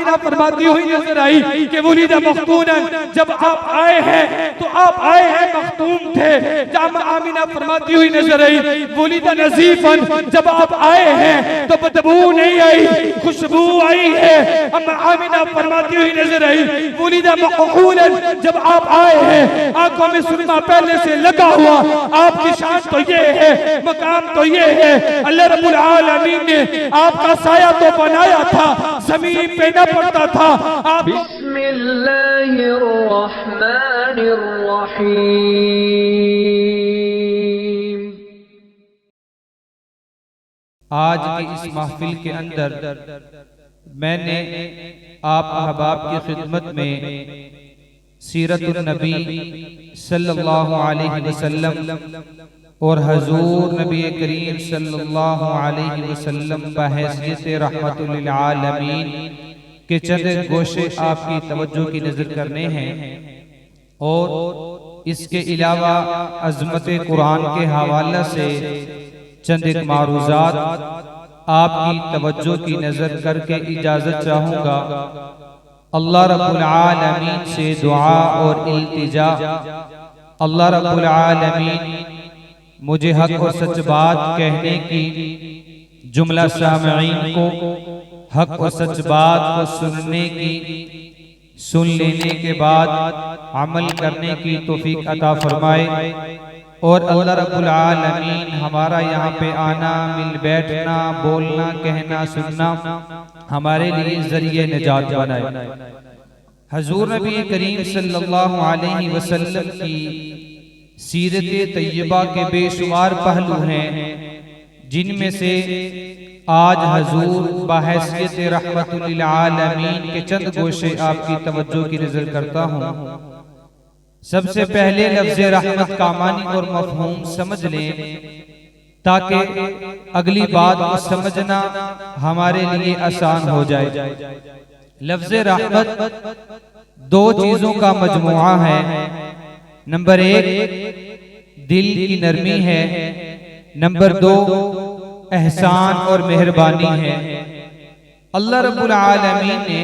आमिना फरमाती हुई नजर आई कि वलीदा मख्तूनन, जब आप आए हैं तो आप आए हैं मख्तूम थे। जब आमिना फरमाती हुई नजर आई वलीदा नज़ीफन, जब आप आए हैं तो बदबू नहीं आई, खुशबू आई है। अम्मा आमिना फरमाती हुई नजर आई वलीदा मक़हूलन, जब आप आए हैं आंखों में सुरमा पहले से लगा हुआ। आपकी शान तो ये है, मकाम तो ये है, अल्लाह रब्बुल आलमीन ने आपका साया तो बनाया था, जमीन पे न पड़ता था। आप बिस्मिल्लाहिर रहमानिर रहीम। आज की इस महफिल के अंदर मैंने आप अहबाब की खिदमत में सीरतुन नबी सल्लल्लाहु अलैहि वसल्लम और हजूर नबी करीम सल्लल्लाहु अलैहि वसल्लम बहैसियत रहमतुल लिल आलमीन के चंद गोशे आपकी तवज्जो की नजर करने हैं और इसके अलावा अज़मत कुरान के हवाले से चंद एक मारूज़ात आपकी तवज्जो की नजर करके इजाजत चाहूँगा। अल्लाह रब्बुल आलमीन से दुआ और इल्तिजा, अल्लाह रब्बुल आलमीन मुझे हक और सच बात कहने की, जुमला सामईन को हक और सच बात को सुनने की, सुन लेने के बाद अमल करने की तौफीक अता फरमाए। और अल्लाह रब्बुल आलमीन हमारा यहाँ पे आना, मिल बैठना, बोलना, कहना, सुनना हमारे लिए जरिए निजात बनाए। हजूर नबी करीम सल्लल्लाहु अलैहि वसल्लम की सीरत तैयबा के बेशुमार पहलू हैं, जिनमें से आज हजूर बहैसियत रहमतुल लिल आलमीन के चंद गोशे आपकी तवज्जो की नजर करता हूँ। सबसे पहले लफ्ज़ रहमत का मानी और मफ़हूम समझ लें ताकि अगली बात को समझना हमारे लिए आसान हो जाए। लफ्ज़ रहमत दो चीजों का मजमुआ है। नंबर एक दिल की नरमी है, नंबर दो एहसान और मेहरबानी है। अल्लाह रब्बुल आलमीन ने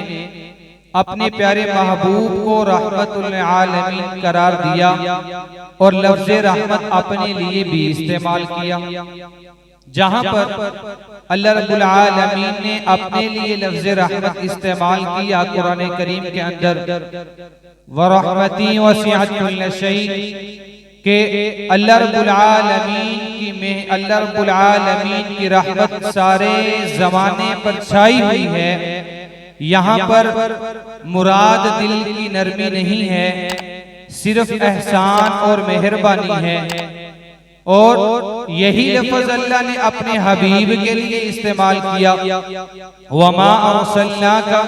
अपने प्यारे महबूब को रहमतुल आलमीन करार दिया और लफ्ज़ रहमत अपने लिए भी इस्तेमाल किया। जहां पर अल्लाह रब्बुल आलमीन ने अपने लिए लफ्ज़ रहमत इस्तेमाल किया कुरान करीम के अंदर, व रहमती वसिअत कुल्ल शै, के अल्लाह रब्बुल आलमीन की रहमत सारे ज़माने पर छाई हुई है। यहाँ पर मुराद दिल की नरमी नहीं है, सिर्फ एहसान और मेहरबानी है। और यही लफ्ज़ अल्लाह ने अपने हबीब के लिए इस्तेमाल किया, वमा अरसलनाका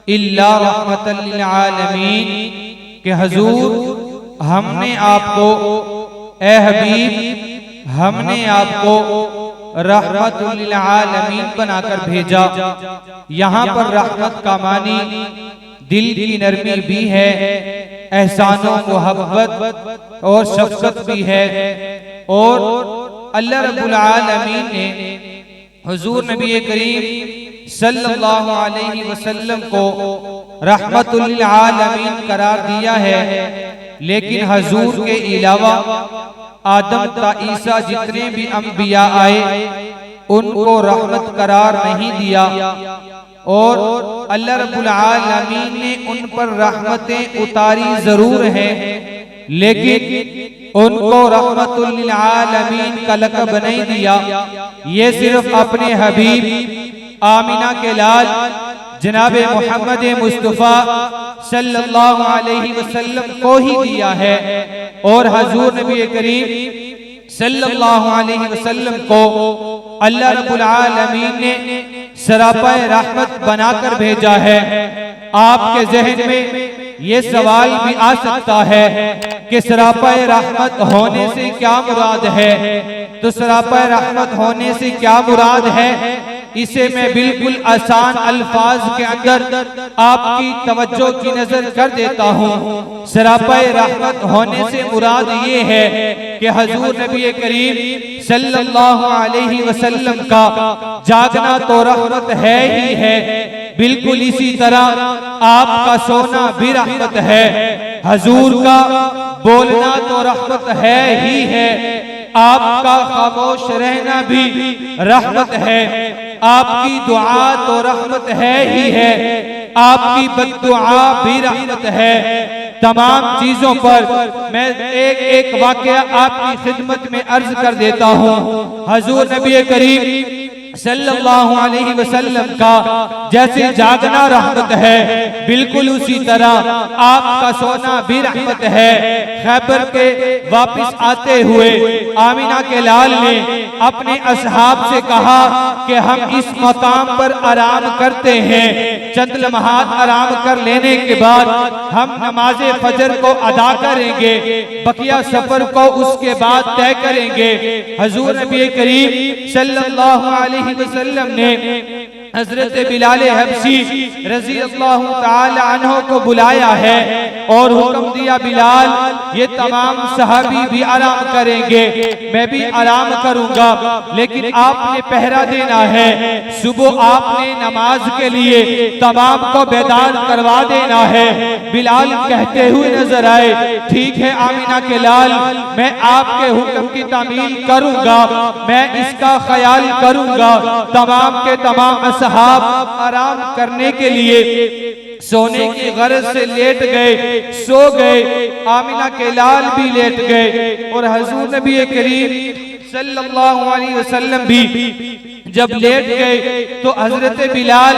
इल्ला रहमतल लिल आलमीन, के हजूर हमने आपको, ए हबीब हमने आपको रहमतुल लिल आलमीन बनाकर भेजा। यहाँ पर रहमत का मानी दिल की नरमी भी है, एहसान और मोहब्बत और शफ़क़त भी है। और अल्लाह रब्बुल आलमीन ने हुजूर नबी करीम सल्लल्लाहु अलैहि वसल्लम को रहमतुल लिल आलमीन करार दिया है, लेकिन हुजूर के अलावा आदम ता ईसा जितने भी अंबिया आए उनको रहमत करार नहीं दिया। और अल्लाह रब्बुल आलमीन ने उन पर रहमतें उतारी जरूर हैं, लेकिन उनको रहमतुल लिल आलमीन का लक़ब नहीं दिया। ये सिर्फ अपने हबीब आमिना के लाल जनाबे मोहम्मद मुस्तफ़ा सल्लल्लाहु अलैहि वसल्लम को ही दिया है। और हजूर नबी करीम सल्लल्लाहु अलैहि वसल्लम को अल्लाह रब्बुल आलमीन ने सरापाए रहमत बनाकर भेजा है। आपके जहन में ये सवाल भी आ सकता है कि सरापाए रहमत होने से क्या मुराद है? तो सरापाए रहमत होने से क्या मुराद है, इसे मैं बिल्कुल आसान अल्फाज के अंदर आपकी तवज्जो की नजर कर देता हूँ। सरापाए रहमत होने से मुराद ये है कि हजूर नबी करीम सल्लल्लाहु अलैहि वसल्लम का जागना तो रहमत है ही है, बिल्कुल इसी तरह आपका सोना भी रहमत है। हजूर का बोलना तो रहमत है ही है, आपका खामोश रहना भी रहमत है। आपकी दुआ तो रहमत है ही है, आपकी बद्दुआ भी रहमत है। तमाम चीजों पर मैं एक एक वाकया आपकी खिदमत में अर्ज कर देता हूँ। हजूर नबी करीम सल्लल्लाहु अलैहि वसल्लम का जैसे जागना रहमत है, बिल्कुल उसी तरह आपका सोना भी रहमत है। खैबर के वापस आते हुए आमिना के लाल ने अपने असहाब से कहा कि हम इस मकाम पर आराम करते हैं, चंद लम्हात आराम कर लेने के बाद हम नमाज फजर को अदा करेंगे, बकिया सफर को उसके बाद तय करेंगे। हजूर नबी करीम सल्लल्लाहु अलैहि वसल्लम ने हजरत बिलाल हबशी रजी अल्लाह ताला अन्हु को बुलाया है और हुक्म दिया, बिलाल ये तमाम सहाबी भी आराम करेंगे, मैं भी आराम करूंगा, लेकिन आपने पहरा देना है। सुबह आपने नमाज के लिए तमाम को बेदार करवा देना है। बिलाल कहते हुए नजर आए, ठीक है आमिना के लाल, मैं आपके हुक्म की तामील करूंगा, मैं इसका ख्याल करूंगा। तमाम के तमाम असहाब आराम करने के लिए सोने की गरज से लेट गए, सो गए। आमिना के लाल भी लेट गए और हजूर नबी करीम सल्लल्लाहु अलैहि वसल्लम भी जब लेट गए तो हजरत बिलाल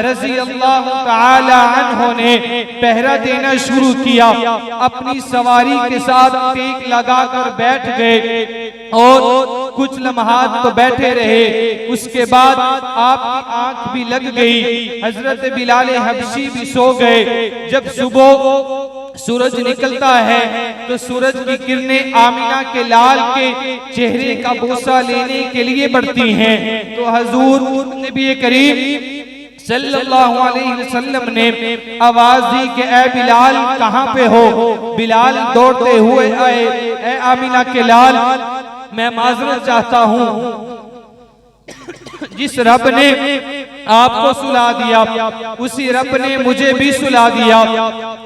रजी अल्लाह ताला अन्हु ने पहरा देना शुरू किया। अपनी सवारी के साथ टेक लगाकर बैठ गए और कुछ लम्हात तो बैठे रहे। उसके बाद आपकी आंख भी लग गई, हजरत बिलाल हबशी भी सो गए। जब सुबह सूरज निकलता है तो सूरज की किरणें आमिना के लाल के चेहरे का बोसा लेने के लिए बढ़ती हैं। तो हजूर नबी करीम सल्लल्लाहु अलैहि वसल्लम ने आवाज दी कि ए बिलाल कहाँ पे हो। बिलाल दौड़ते हुए आए, ए आमिना के लाल मैं माजरत चाहता हूँ, जिस रब ने आपको सुला दिया उसी रब ने मुझे भी सुला दिया।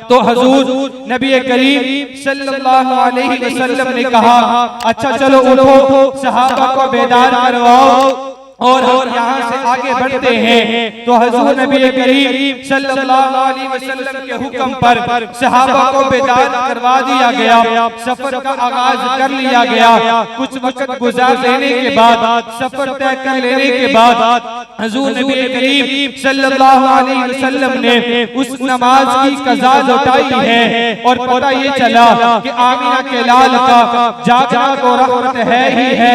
तो हजूर नबी करीम सल्लल्लाहु अलैहि वसल्लम ने कहा, अच्छा चलो उठो, सहाबा को बेदार करवाओ और यहाँ से आगे बढ़ते हैं। तो हजूर नबी करीम सल्लल्लाहु अलैहि वसल्लम के हुक्म पर सहाबा को बेदार करवा दिया गया। सफर का आगाज कर लिया गया। कुछ वक्त गुजार लेने के बाद, सफर तय कर लेने के बाद हजूर नबी करीम सल्लल्लाहु अलैहि वसल्लम ने उस नमाज की कज़ा लौटाई है और पता ये चला कि आमिना के लाल का जागना तो रहमत है ही है,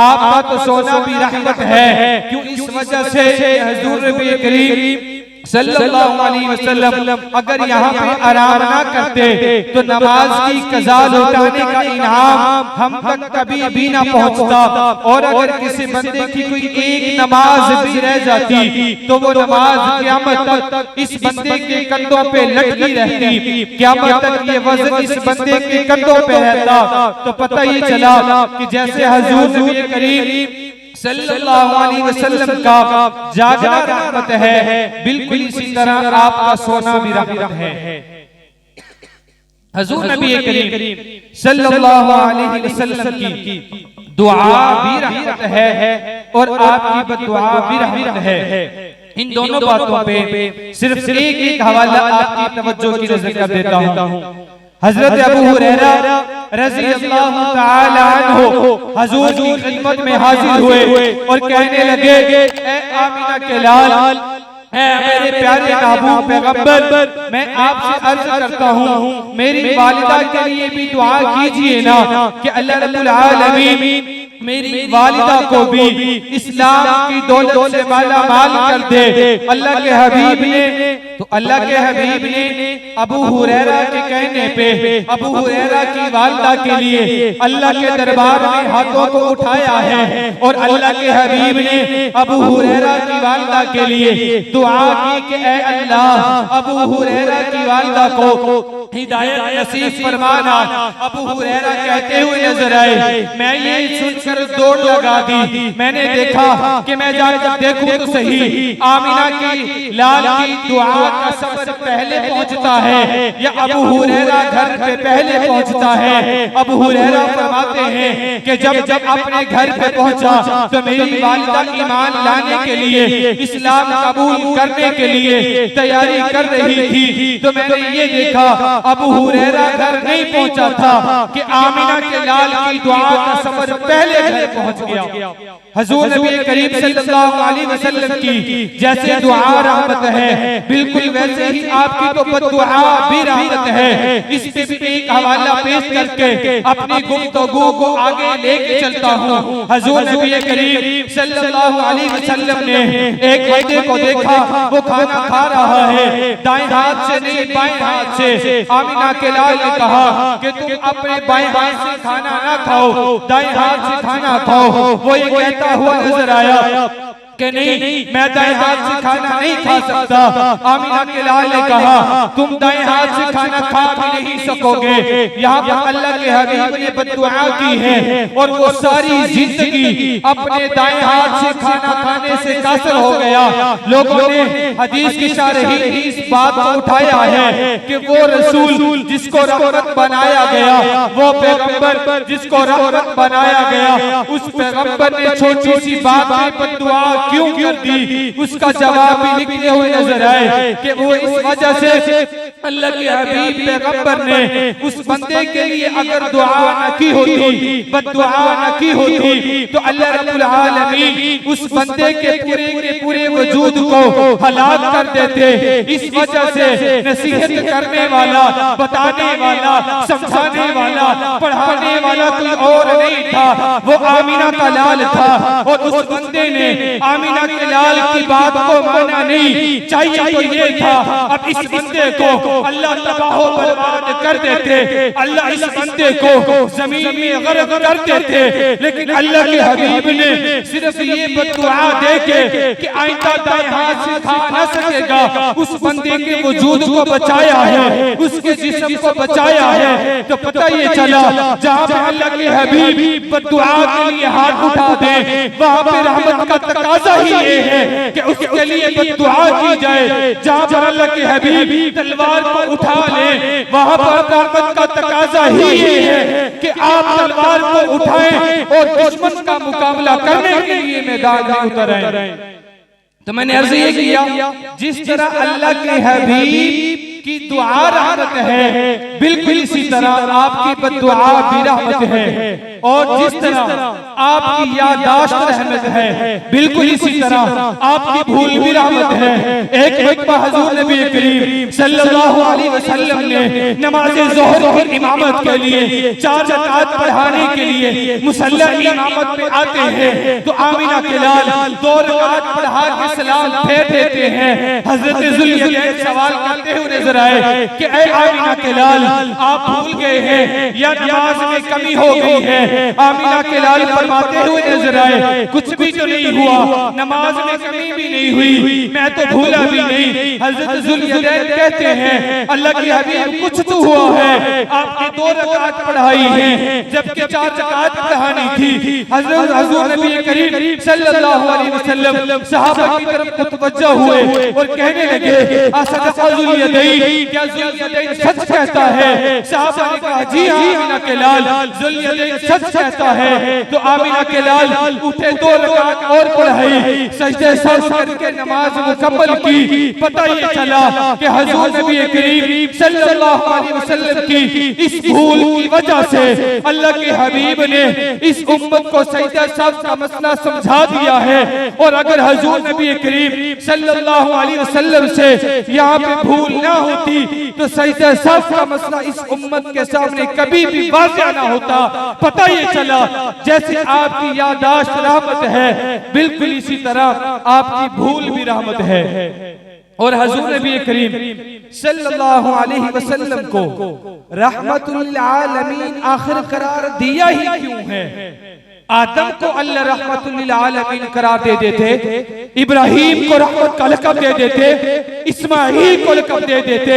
आपका तो सोना भी रहमत है। क्यों? इस वजह से हजूर नबी करीम सल्लल्लाहु अलैहि वसल्लम अगर यहाँ पे आराम ना करते तो नमाज की कज़ा लौटाने का इनाम हम तक कभी भी ना पहुँचता। और अगर किसी बंदे की कोई एक नमाज भी रह जाती तो वो नमाज क़यामत तक इस बंदे के कंधों पे लटकी रहती। क़यामत तक ये वज़न इस बंदे के कंधों पे रहता। तो पता ये चला कि जैसे हजूर नबी करीम सल्लल्लाहु अलैहि वसल्लम का जागना रहमत है, बिल्कुल इसी तरह आपका सोना भी रहमत है। हजूर नबी करीम सल्लल्लाहु अलैहि वसल्लम की दुआ भी रहमत है और आपकी बददुआ भी रहमत है। इन दोनों बातों पे सिर्फ एक एक हवाला आपकी तवज्जो की नजर कर देता हूँ। हजरत अबू हुरैरा रज़ी अल्लाह ताला अन्हु हजूर की खिदमत में हाजिर हुए और कहने लगे, ए आमिना के लाल, है मेरे प्यारे महबूब पैगंबर, मैं आपसे अर्ज करता हूँ मेरी वालिदा के लिए भी दुआ कीजिए ना कि अल्लाह रब्बुल आलमीन मेरी वालिदा को भी इस्लाम की दौलत से माला माल कर दे। अल्लाह के हबीब ने तो अल्लाह के हबीब ने अबू हुरैरा के कहने पे अबू हुरैरा की वालिदा के लिए अल्लाह के दरबार में हाथों को उठाया है और अल्लाह के हबीब ने अबू हुरैरा की वालिदा के लिए दुआ की कि ऐ अल्लाह अबू हुरैरा की वालिदा को हिदायत नसीब फरमाना। अबू हुरैरा कहते हुए नजर आए, मैं ये सुनकर दौड़ लगा दी। मैंने देखा कि मैं जाकर देखूं तो सही, आमिना की लाल की दुआ का सफर पहले पहुंचता है या अबू हुरैरा घर पे पहले पहुंचता है। अबू हुरैरा फरमाते हैं कि जब अपने घर पे पहुंचा तो मेरी वालिदा ईमान लाने के लिए, इस्लाम कबूल करने के लिए तैयारी कर रही थी। तो मैंने ये देखा अबू हुरैरा घर नहीं पहुंचा था कि आमिना के लाल की दुआ का सफर पहले घर पहुंच गया। हुजूर नबी करीम सल्लल्लाहु अलैहि वसल्लम की जैसे दुआ रहमत है, बिल्कुल वैसे ही आपकी तो बद्दुआ भी रहमत है। इस पे भी एक हवाला पेश करके अपनी गुफ्तगू को आगे लेके चलता हूँ। हुजूर नबी करीम सल्लल्लाहु अलैहि वसल्लम ने एक बंदे को देखा, वो खाना खा रहा है, दाएं हाथ से नहीं बाएं हाथ से। आमिना के लाल ने कहा कि तुम अपने बाएं हाथ से खाना ना खाओ, दाएं हाथ से खाना खाओ। वो ये कहता हुआ नजर आया कि नहीं, मैं दाएं हाथ से खाना नहीं खा सकता। आमिना के लाल ने कहा तुम दाएं हाथ से खाना खा भी नहीं सकोगे। यहाँ पर अल्लाह के हबीब ने बद्दुआ की है और वो सारी जिंदगी अपने दाएं हाथ से खाना खाने से कासिर हो गया। लोगों ने हदीस की शारही इस बात को उठाया है कि वो रसूल जिसको रहमत बनाया गया, वो पैगंबर जिसको रहमत बनाया गया, उस पैगंबर ने छोटी सी बात में बद्दुआ क्यों कर दी? उसका जवाब भी लिखते हुए नजर आए कि वो इस वजह से अल्लाह के हबीब पैगंबर ने उस बंदे के लिए अगर दुआ न की होती, बद्दुआ न की होती, तो अल्लाह रब्बुल आलमीन उस बंदे के पूरे वजूद को हलाक कर देते। इस वजह से नसीहत करने वाला, बताने वाला, समझाने वाला, पढ़ाने वाला कोई और नहीं था, वो आमिना का लाल था। और उस बंदे ने आमिना के लाल की बात को माना नहीं। चाहिए तो ये था अब इस बंदे को अल्लाह तबाह बर्बाद कर देते, अल्लाह इस बंदे को जमीन में गर्क कर देते, लेकिन अल्लाह के हबीब ने सिर्फ ये बद्दुआ देके कि आइंदा दाएं हाथ से खा ना सकेगा, उस बंदे के वजूद को बचाया है, उसके जिस्म को बचाया है। तो पता ये चला जहाँ पे अल्लाह के हबीब बद्दुआ के लिए हाथ उठा दे, वहाँ पे रहमत का तकाजा ही ये है कि उसके लिए बद्दुआ की जाए। जहाँ पर अल्लाह के हबीब तलवार को उठा ले, वहाँ पर रहमत का तकाजा ही ये है कि आप तलवार को उठाएं और दुश्मन का मुकाबला करने के लिए मैदान में उतर आए। तो मैंने अर्ज़ ये किया, जिस तरह अल्लाह के हबीब की दुआ रहमत है, बिल्कुल इसी तरह आपकी बद्दुआ भी रहमत है। और जिस तरह आपकी याददाश्त रहमत है, बिल्कुल इसी तरह आपकी भूल भी रहमत है। एक मरतबा हुजूर नबी करीम सल्लल्लाहु अलैहि वसल्लम ने नमाज ज़ोहर की इमामत के लिए 4 रकात पढ़ाने के लिए मुसल्ला की इमामत में आते हैं, तो आमिना के लाल 2 रकात पढ़ा के सलाम फेर देते हैं। हजरत ज़ुल्यदैन सवाल करते हुए नजर आए कि ऐ आमिना के लाल, आप भूल गए हैं या नमाज में कमी हो गई है? आमिना के लाल फरमाते हुए नजर आए, कुछ भी तो नहीं हुआ, नमाज में कमी भी नहीं हुई, मैं तो भूला भी नहीं। हजरत ज़ुल्यदैन कहते हैं अल्लाह के हबीब कुछ तो हुआ है, आपने 2 रकात पढ़ाई है जबकि 4 रकात पढ़ानी थी। हजरत हुजूर नबी करीम सल्लल्लाहु अलैहि वसल्लम सहाबा की तरफ मुतवज्जह हुए और कहने लगे असदक़ ज़ुल्यदैन, क्या ज़ुल्यदैन सच कहता है? सहाबा ने कहा जी हाँ आमिना के लाल, ज़ुल्यदैन सच कहता है। तो आमिना के लाल उठे, 2 रकात और पढ़ाई, सजदे सर करके नमाज मुकम्मल की। पता ये चला कि हुजूर नबी करीम सल्लल्लाहु अलैहि वसल्लम की इस भूल की वजह से अल्लाह के हबीब ने इस उम्मत को सजदे सर का मसला समझा दिया है। और अगर हुजूर नबी करीम सल्लल्लाहु अलैहि वसल्लम से यहाँ पे भूल ना होती तो सजदे सर का मसला इस उम्मत के सामने कभी भी वाज़िह ना होता। पता ये चला जैसे आपकी याददाश्त रहमत है, बिल्कुल इसी तरह आपकी भूल भी रहमत है। और हुजूर नबी करीम सल्लल्लाहु अलैहि वसल्लम को रहमतुल आलमीन आखिर करार दिया ही क्यों है? आदम को अल्लाह रहमतुल लिल आलमीन करार दे देते, इब्राहीम को रहमत का लक़ब दे देते, इस्माईल को लक़ब दे देते,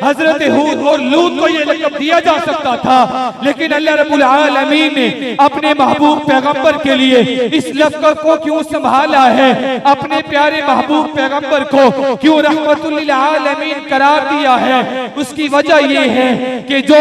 हजरत हूद और लूत को ये लक़ब दिया जा सकता था, लेकिन अल्लाह रब्बुल आलमीन ने अपने महबूब पैगंबर के लिए इस लक़ब को क्यों संभाला है, अपने प्यारे महबूब पैगंबर को क्यों रहमतुल लिल आलमीन करार दिया है? उसकी वजह ये है कि जो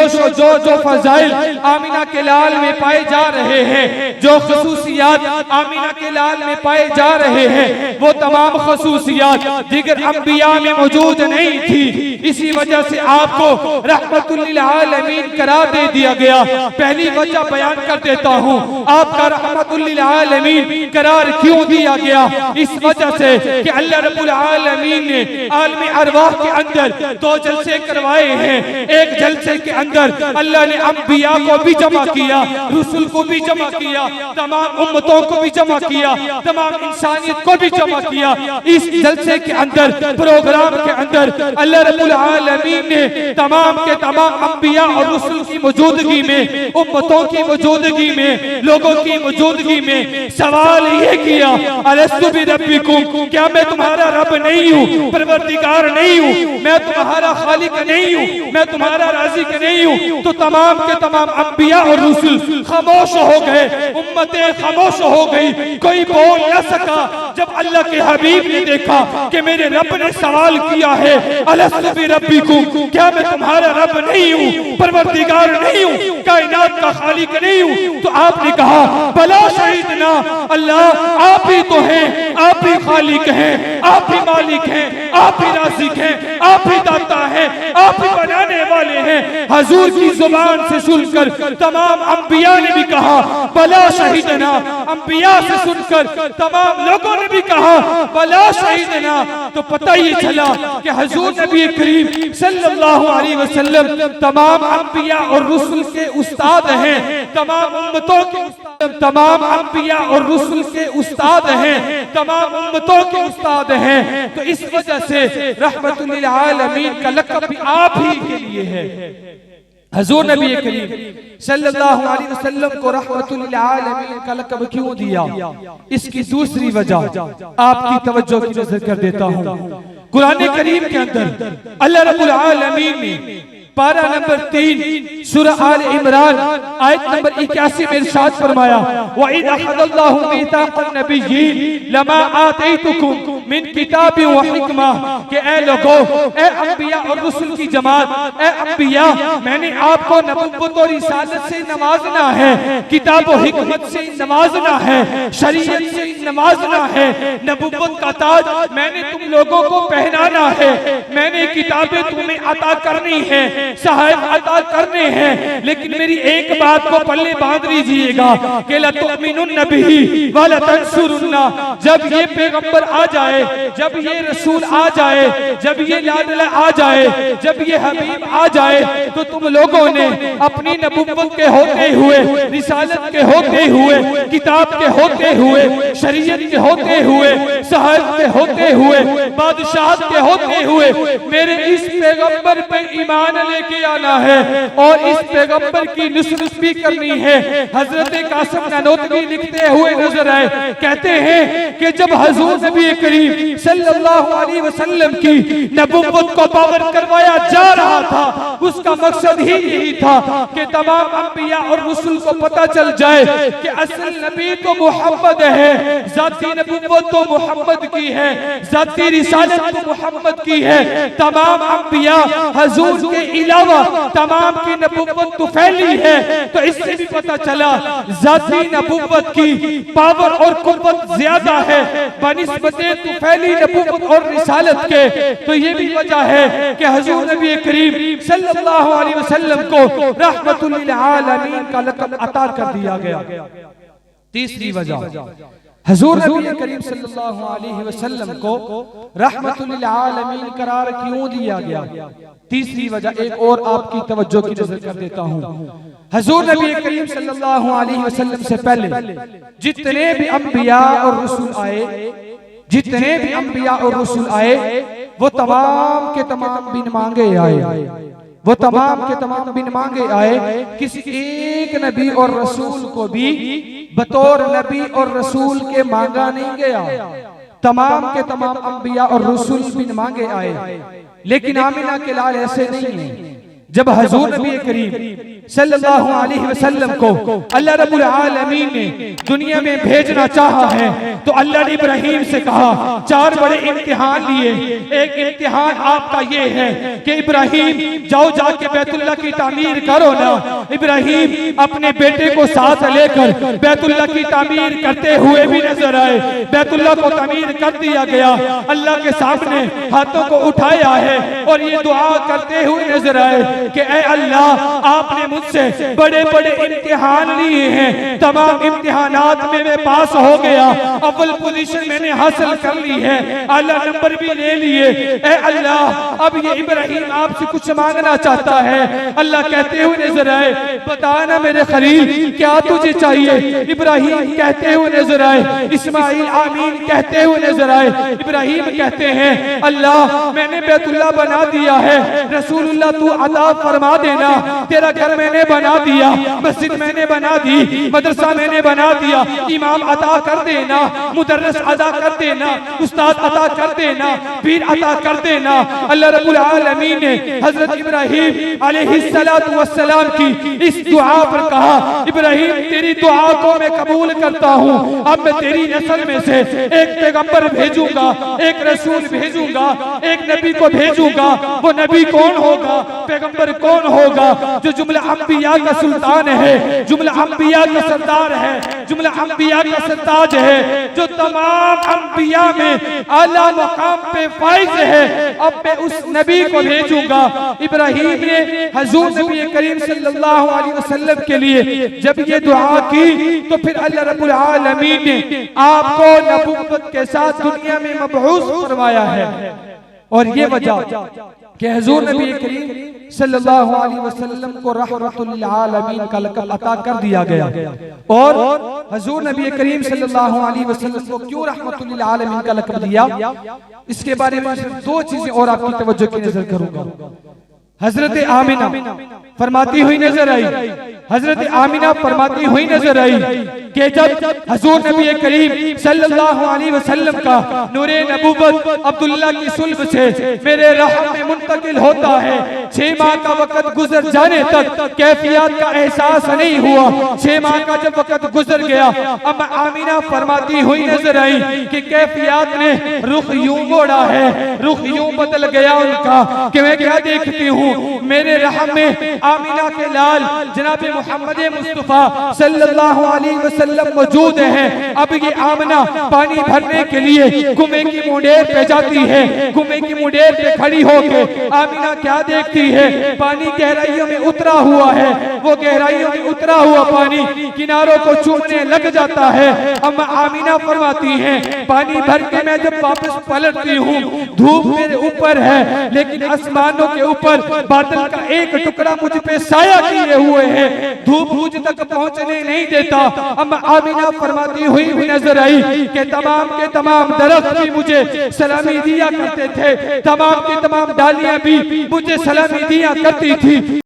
फज़ाइल आमिना के लाल में पाए जा रहे हैं, जो खसूसियात आमिना के लाल में पाए जा रहे हैं, वो तमाम खसूसियात दिगर अंबिया में मौजूद नहीं थी। इसी वजह से आपको रहमतुल लिल आलमीन करार दे दिया गया। पहली वजह बयान कर देता हूँ, आपका रहमतुल लिल आलमीन करार क्यों दिया गया? इस वजह से कि अल्लाह रब्बुल आलमीन ने आलमी अरवाह के अंदर 2 जलसे करवाए हैं। एक जलसे के अंदर अल्लाह ने अंबिया को भी जमा किया, रसूल को भी जमा किया, तमाम उम्मतों को भी जमा किया, तमाम इंसानियत को भी जमा किया। इस जलसे के अंदर, प्रोग्राम के अंदर अल्लाह रब्बुल आलमीन ने तमाम के तमाम अंबिया और रसूल की मौजूदगी में, उम्मतों की मौजूदगी में, लोगों की मौजूदगी में सवाल ये किया, अलस्तु बिरब्बिकुम, क्या मैं तुम्हारा रब नहीं हूँ, परवरदिगार नहीं हूँ, मैं तुम्हारा खालिक नहीं हूँ, मैं तुम्हारा राज़िक नहीं हूँ? तो तमाम के तमाम अंबिया और रसूल खामोश हो गए, उम्मतें खामोश हो गई, कोई बोल न सका। जब अल्लाह के हबीब ने देखा कि मेरे रब ने सवाल किया है, अलस्तु बिरब्बिकुम, क्या मैं तुम्हारा रब नहीं हूँ, परवरदिगार नहीं हूँ, कायनात का खालिक नहीं हूँ? तो आपने कहा, बला शहीदना, अल्लाह आप ही तो हैं, आप ही खालिक हैं, आप ही मालिक हैं, आप ही राज़िक हैं, आप ही दाता हैं, आप ही बनाने वाले हैं। हजूर की जुबान से सुनकर तमाम अंबिया ने भी कहा बला शहीदना, अंबिया से सुनकर तमाम लोगों ने भी कहा बला शहीदना। तो पता ये चला कि हजूर नबी करीम सल्लल्लाहु अलैहि वसल्लम तमाम अंबिया और रसूल के उस्ताद हैं, तमाम उम्मतों के उस्ताद, तमाम अंबिया और रसूल के उस्ताद हैं, तमाम उम्मतों के उस्ताद हैं। तो इस वजह से रहमतुल लिल आलमीन का लक़ब भी आप ही के लिए है। हजूर नबी करीम सल्लल्लाहु अलैहि वसल्लम को रहमतुल लिल आलमीन का लक़ब क्यों दिया? इसकी दूसरी वजह आपकी तवज्जो की नजर कर देता हूँ। कुरान करीम के अंदर अल्लाह रब्बुल आलमीन ने पारा नंबर 3 सूरह आल इमरान आयत नंबर 81 में इरशाद फरमाया, व इज़ अख़ज़ल्लाहु मीसाक़न नबिय्यीन लमा आतैतुकुम मिन किताबिन व हिकमा, कि ए लोगों, ए अंबिया और रसूल की जमात, ए अंबिया, मैंने आपको नबुव्वत और रिसालत से नवाजना है, किताब और हिकमत से नवाजना है, शरीयत से नवाजना है, नबुव्वत का ताज मैंने तुम लोगों को पहनाना है, मैंने किताबें तुम्हें अता करनी है, साहिब अता करने हैं। लेकिन मेरी एक बात को पल्ले बांध लीजिएगा कि ला तुमिनुन बिही व ला तंसुरुन्ना, जब ये पैगंबर आ जाए, जब ये रसूल आ जाए, जब ये लाडला आ जाए, जब ये हबीब आ जाए, तो तुम लोगों ने अपनी नबुव्वत के होते हुए, रिसालत के होते हुए, किताब के होते हुए, शरीयत के होते हुए, साहिब के होते हुए, बादशाहत के होते हुए मेरे इस पैगंबर पर ईमान लेके आना है और इस पैगंबर की नुसरत भी करनी है। हजरत कासिम नानोतवी लिखते हुए नजर आए, कहते हैं कि जब हजूर नबी करीम सल्लल्लाहु अलैहि वसल्लम की नबुव्वत को पावर करवाया जा रहा था, उसका मकसद ही यही था कि तमाम अंबिया और रसूल को पता चल जाए कि असल नबी तो मोहम्मद है, जाती नबुव्वत तो मोहम्मद की है, जाती रिसालत तो मोहम्मद की है। तमाम अंबिया हजूर के अलावा तमाम की नबुव्वत तो फैली है। तो इससे भी पता चला जाती नबुव्वत की पावर और कुव्वत ज्यादा है बनिस्बते तो फैली नबुव्वत और रिसालत के। तो ये भी वजह है कि हजूर नबी करीम सल्लल्लाहु अलैहि वसल्लम को रहमतुल लिल आलमीन का लक़ब अता कर दिया गया। तीसरी वजह हजूर नबी करीम सल्लल्लाहु अलैहि वसल्लम को रहमतुल लिल आलमीन करार क्यों दिया गया? तीसरी वजह एक और आपकी तवज्जो की नजर कर देता हूँ। हजूर नबी करीम सल्लल्लाहु अलैहि वसल्लम से पहले जितने भी अंबिया और रसूल आए, जितने भी अंबिया और रसूल आए, वो तमाम के तमाम बिन मांगे आए, वो तमाम के तमाम बिन मांगे आए, किसी एक नबी और रसूल को भी बतौर नबी और रसूल के मांगा नहीं गया। तमाम के तमाम अंबिया और रसूल बिन मांगे आए, लेकिन आमिना के लाल ऐसे नहीं है। जब हुजूर नबी करीम सल्लल्लाहु अलैहि वसल्लम को अल्लाह रब्बुल आलमीन ने दुनिया में भेजना चाहा है, तो अल्लाह ने इब्राहिम से कहा, 4 बड़े इम्तिहान लिए। एक इम्तिहान आपका ये है कि इब्राहिम जाओ जाके बैतुल्लाह की तामीर करो ना। इब्राहिम अपने बेटे को साथ लेकर बैतुल्लाह की तामीर करते हुए भी नजर आए। बैतुल्लाह को तामीर कर दिया गया, अल्लाह के सामने हाथों को उठाया है और ये दुआ करते हुए नजर आए कि ऐ अल्लाह, आपने मुझसे बड़े बड़े इम्तिहान लिए हैं, तमाम इम्तिहानात में मैं पास हो गया, अव्वल पोजीशन मैंने हासिल कर ली है, आला नंबर भी ले लिए। ऐ अल्लाह, अब ये इब्राहिम आपसे कुछ मांगना चाहता है। अल्लाह कहते हुए नजर आए, बताना मेरे खलील क्या तुझे चाहिए। इब्राहिम कहते हुए नजर आए, इस्माइल आमीन कहते हुए नजर आए। इब्राहिम कहते हैं, अल्लाह मैंने बैतुल्लाह बना दिया है, रसूलुल्लाह तू अता फरमा देना। तेरा घर मैंने बना दिया, मस्जिद मैंने बना दी, मदरसा मैंने बना दिया, इमाम अता कर देना, मुदर्रिस अता कर देना, उस्ताद अता कर देना, पीर अता कर देना। अल्लाह रब्बुल आलमीन ने हजरत इब्राहिम अलैहिस्सलातु वस्सलाम की इस दुआ पर कहा, इब्राहिम तेरी दुआ को मैं कबूल करता हूँ, अब मैं तेरी नस्ल में से एक पैगंबर भेजूंगा, एक रसूल भेजूंगा, एक नबी को भेजूंगा। वो नबी कौन होगा, पैगंबर कौन होगा? जो जुमला अंबिया का सुल्तान है, जुमला अंबिया का सरदार है, जुमला अंबिया का सरताज है, जो तमाम अंबिया में आला मकाम पे फाइज है। अब मैं उस नबी को भेजूंगा। इब्राहिम ने हुजूर नबी करीम सल्लल्लाहु अलैहि वसल्लम के लिए जब ये दुआ की, तो फिर अल्लाह रब्बुल आलमीन ने आपको नबूवत के साथ दुनिया में मबऊस फरमाया है। और ये वजह कि हुजूर नबी करीम सल्लल्लाहु अलैहि वसल्लम को रहमतुल लिल आलमीन का लक़ब अता कर दिया गया। और हुजूर नबी करीम सल्लल्लाहु अलैहि वसल्लम को क्यों रहमतुल लिल आलमीन का लक़ब दिया, इसके बारे में सिर्फ 2 चीजें और आपकी तवज्जो की नजर करूंगा। हजरत आमिना फरमाती हुई नजर आई, हजरत आमिना फरमाती हुई नजर आई कि जब हुजूर नबी करीम सल्लल्लाहु अलैहि वसल्लम का नूरे नबूवत अब्दुल्ला की सुल्ब से मेरे रहम में मुंतकिल होता है, 6 माह का वक्त गुजर जाने तक कैफियत का एहसास नहीं हुआ। 6 माह का जब वक्त गुजर गया, अब आमिना फरमाती हुई नजर आई कि कैफियत ने रुख यूं मोड़ा है, रुख यूं बदल गया उनका कि मैं क्या देखती हूँ, मेरे रहम में आमिना के लाल जनाब मोहम्मद मुस्तफा सल्लल्लाहु अलैहि वसल्लम मौजूद हैं। अब ये आमिना पानी भरने के लिए कुएं की मुंडेर पे जाती है। कुएं की मुंडेर पे खड़ी होकर आमिना क्या देखती है, पानी गहराइयों में उतरा हुआ है। वो गहराइयों में उतरा हुआ पानी किनारों को चूमने लग जाता है। अम्मा आमिना फरमाती हैं, पानी भर के मैं जब वापस पलटती हूँ, धूप मेरे ऊपर है, लेकिन आसमानों के ऊपर बादल का एक टुकड़ा मुझ पे साया किए हुए है, धूप मुझ तक पहुंचने नहीं देता। अम्मा आमिना फरमाती हुई भी नजर आई कि तमाम के तमाम दरख्त भी मुझे सलामी दिया करते थे, तमाम के तमाम डालियां भी मुझे सलामी दिया करती थी,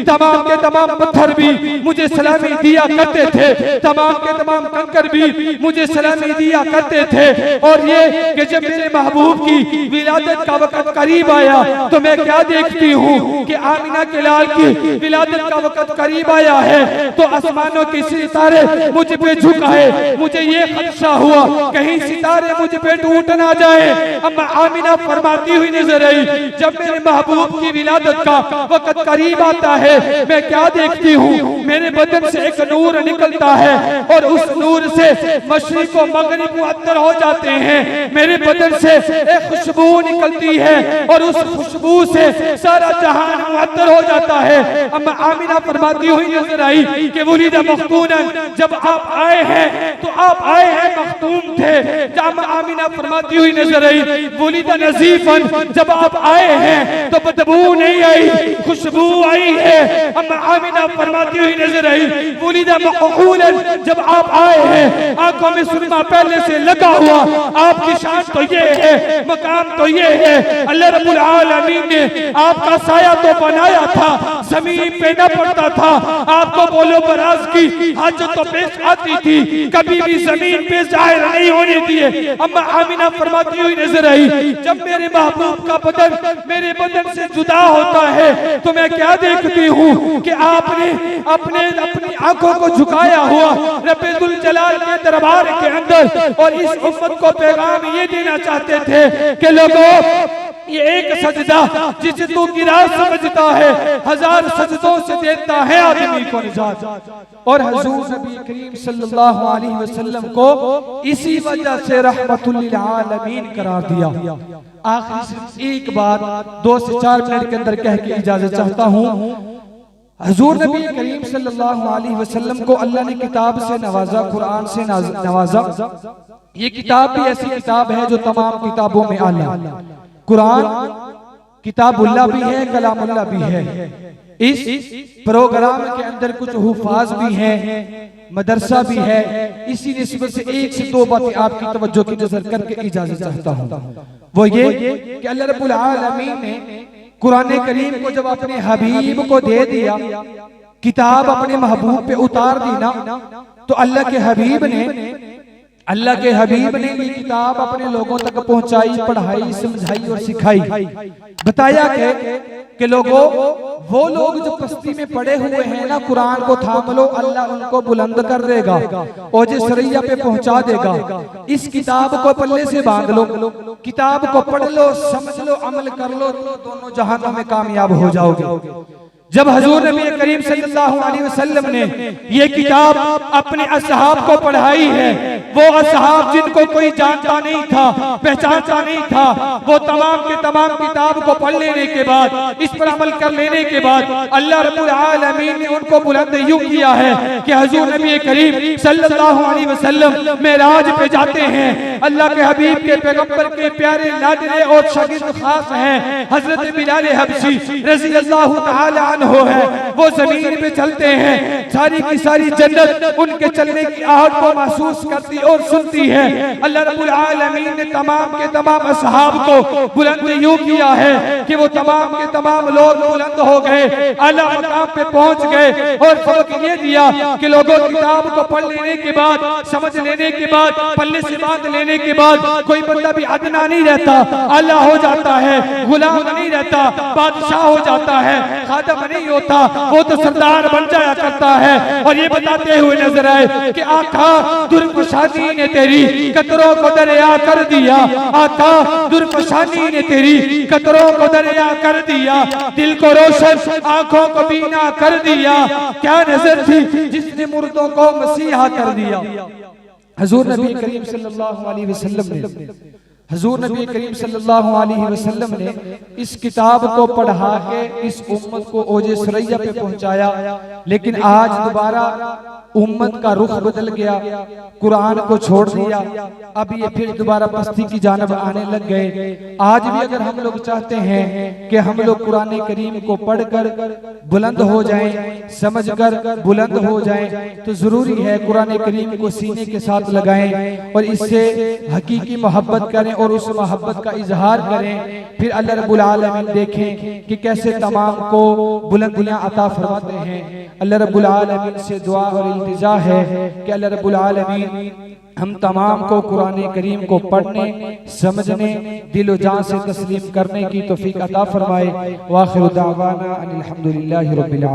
तमाम के तमाम पत्थर भी मुझे सलामी दिया करते थे, तमाम के तमाम कंकर भी मुझे सलामी दिया करते थे। और ये कि जब मेरे महबूब की विलादत का वक्त करीब आया, तो मैं क्या देखती हूँ कि आमिना के लाल की विलादत का वक्त करीब आया है, तो आसमानों के सितारे मुझ पे झुकाए। मुझे ये खदशा हुआ कहीं सितारे मुझ पे टूट ना जाए। अम्मा आमिना फरमाती हुई नजर आई, जब मेरे महबूब की विलादत का वक्त करीब आता है, मैं क्या देखती हूँ, मेरे बदन से एक नूर निकलता है और उस नूर से मशरिक और मगरिब मुअत्तर हो जाते हैं। मेरे बदन से एक खुशबू निकलती है और उस खुशबू से सारा जहान मुअत्तर हो जाता है। अम्मा आमिना फरमाती हुई नजर आई कि वलीदा मख्तूनन, जब आप आए हैं तो आप आए हैं मख्तूम थे। अम्मा आमिना फरमाती हुई नजर आई, वलीदा नजीफन, जब आप आए हैं तो बदबू नहीं आई, खुशबू आई है। है। अम्मा आमिना फरमाती हुई नजर आई, वुलिदा मक़हूलन, जब आप आए हैं आंखों में सुरमा पहले से लगा हुआ। आपकी शान तो ये है, मकाम तो ये है, अल्लाह रब्बुल आलमीन ने आपका साया तो बनाया था, जमीन पे न पड़ता था। आपको बोलो बराज की हाजत तो पेश आती थी, कभी भी जमीन पे जाहिर नहीं होने दिए। अम्मा आमिना फरमाती हुई नजर आई, जब मेरे महबूब का बदन मेरे बदन से जुदा होता है तो मैं क्या देखती हूँ कि आपने अपनी आंखों को झुकाया हुआ रब्बुल जलाल के दरबार के अंदर, और इस उम्मत को पैगाम ये देना चाहते थे कि लोगों, ये एक सजदा जिसे तू गिराज समझता है, 1000 सजदों से देता है आदमी को निजात। और हुजूर नबी करीम सल्लल्लाहु अलैहि वसल्लम को इसी वजह से रहमतुल लिल आलमीन करार दिया। आखिर सिर्फ एक बात 2 से 4 मिनट के अंदर कह के इजाजत चाहता हूँ। हुजूर नबी करीम सल्लल्लाहु अलैहि वसल्लम को अल्लाह ने किताब से नवाजा, कुरान से नवाजा। ये किताब भी ऐसी किताब है जो तमाम किताबों में आला। कुरान किताबुल्लाह भी है, कलामुल्लाह भी है। इस प्रोग्राम के अंदर कुछ हुफाज भी हैं, मदरसा भी है। इसी निस्बत से 1 से 2 बातें आपकी तवज्जो की नजर करके इजाजत चाहता हूँ। वो ये कि अल्लाह रब्बुल आलमीन ने कुरान करीम को जब अपने हबीब को दे दिया, किताब अपने महबूब पे उतार दी ना, तो अल्लाह के हबीब ने ये किताब अपने लोगों तक पहुंचाई, पढ़ाई, समझाई और सिखाई। बताया कि लोगों, वो लोग जो पस्ती में पड़े हुए हैं ना, कुरान को थाम लो, अल्लाह उनको बुलंद कर देगा, ओजे सरैया पे पहुंचा देगा। इस किताब को पल्ले से बांध लो, किताब को पढ़ लो, समझ लो, अमल कर लो, तो दोनों जहानों में कामयाब हो जाओगे। जब हुजूर नबी करीम सल्लल्लाहु अलैहि वसल्लम ने ये किताब अपने असहाब को पढ़ाई है, वो असहाब जिनको कोई जानता नहीं था, पहचानता नहीं था, वो तमाम के तमाम किताब को पढ़ लेने के बाद, इस पर अमल कर लेने के बाद, अल्लाह रब्बुल आलमीन ने उनको बुलंद यूं किया है कि हुजूर नबी करीम सल्लल्लाहु अलैहि वसल्लम मेराज पे जाते हैं। अल्लाह के हबीब के पैगंबर के प्यारे लाडले और शागिर्द खास हैं हजरत बिलाल हबशी रज़ी अल्लाह तआला हो है। वो जमीन पे चलते हैं, सारी की सारी जन्नत उनके चलने की आहट को महसूस करती और सुनती है। अल्लाह रब्बुल आलमीन ने तमाम के तमाम असहाब को बुलंद यूं किया है कि वो तमाम के तमाम लोग बुलंद हो गए, आला मकाम पे पहुंच गए। और फर्क ये दिया कि लोगों किताब को पढ़ लेने के बाद, समझ लेने के बाद, पल्ले से बांध लेने के बाद, कोई बंदा भी अदना नहीं रहता, आला हो जाता है, गुलाम नहीं रहता, बादशाह हो जाता है, खादम नहीं होता, वो तो सरदार बन जाया करता है। और ये बताते हुए नजर आए कि आका दुर्फशानी ने तेरी कतरों को दरिया कर दिया, आका दुर्फशानी ने तेरी कतरों को दरिया कर दिया, दिल को रोशन आंखों को बीना कर दिया। क्या नजर थी जिसने मुर्दों को मसीहा कर दिया। हुजूर नबी करीम सल्लल्लाहु अलैहि वसल्लम ने हुजूर नबी करीम सल्लल्लाहु अलैहि वसल्लम ने इस किताब को पढ़ा के इस उम्मत को ओजे सरैया पे पहुंचाया। लेकिन आज दोबारा उम्मत का रुख बदल गया, कुरान को छोड़ दिया, अब ये फिर दोबारा पस्ती की जानब आने लग गए। आज भी अगर हम लोग चाहते हैं कि हम लोग कुरान करीम को पढ़कर बुलंद हो जाएं, समझकर बुलंद हो जाएं, तो जरूरी है कुरान करीम को सीने के साथ लगाएं और इससे हकीकी मोहब्बत करें और उस मोहब्बत का इजहार करें। फिर अल्लाह रब्बुल आलमीन देखें कि कैसे तमाम को बुलंदियां अता फरमाते हैं। अल्लाह रब्बुल आलमीन से दुआ और इल्तिजा है कि अल्लाह रब्बुल आलमीन हम तमाम को कुरान करीम को पढ़ने, समझने, दिलो जान से तस्लीम करने की तौफीक अता फरमाए। व आखिरु दावाना अनिल हम्दुलिल्लाहि रब्बिल आलमीन।